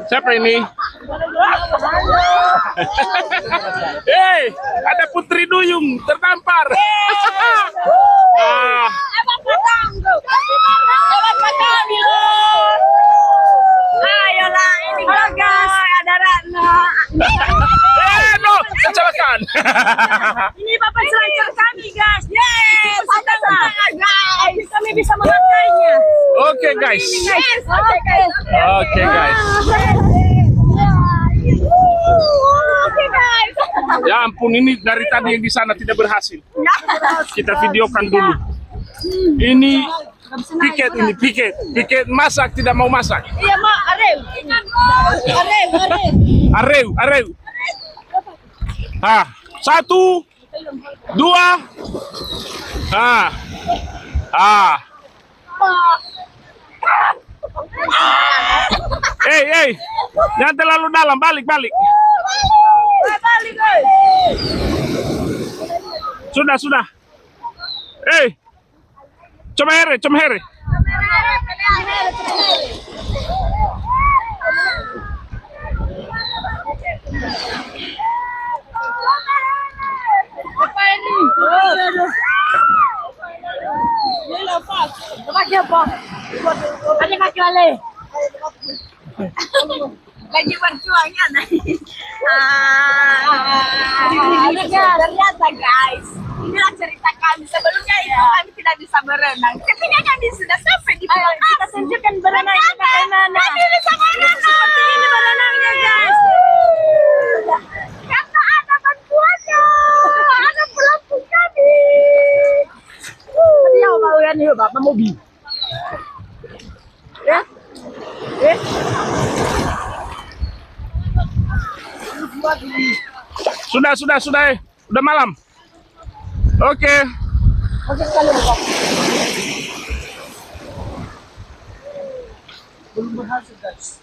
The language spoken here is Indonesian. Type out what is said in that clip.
Siapa ini? Hei, ada Putri Duyung terdampar. Ah. Ayolah, ini guys, ada Ratna. No, kecelakaan. Ini papan selancar kami, guys. Yeay, guys. Kami bisa memakainya. Oke, guys. Yes, oke, guys. Oke, guys. Ya ampun, ini dari tadi yang di sana tidak berhasil. Kita videokan dulu. Ini piket masak tidak mau masak. Iya, Mak, Areu. Ah, 1, 2. Hey, jangan terlalu dalam, balik. Balik, guys. Sudah. Coba here. Apa ini? Ada kaki lale. Lagi berjuangnya ternyata guys, inilah cerita kami sebelumnya itu kami tidak bisa berenang. Ketika kami sudah sampai di pulau, kita tunjukkan berenangnya bagaimana. Kami bisa berenang seperti ini berenangnya guys. Karena ada bantuannya, ada pelampung kami. Dia mau yuk bapak mobil. Ya. Sudah. Udah malam. Oke. Belum berhasil guys.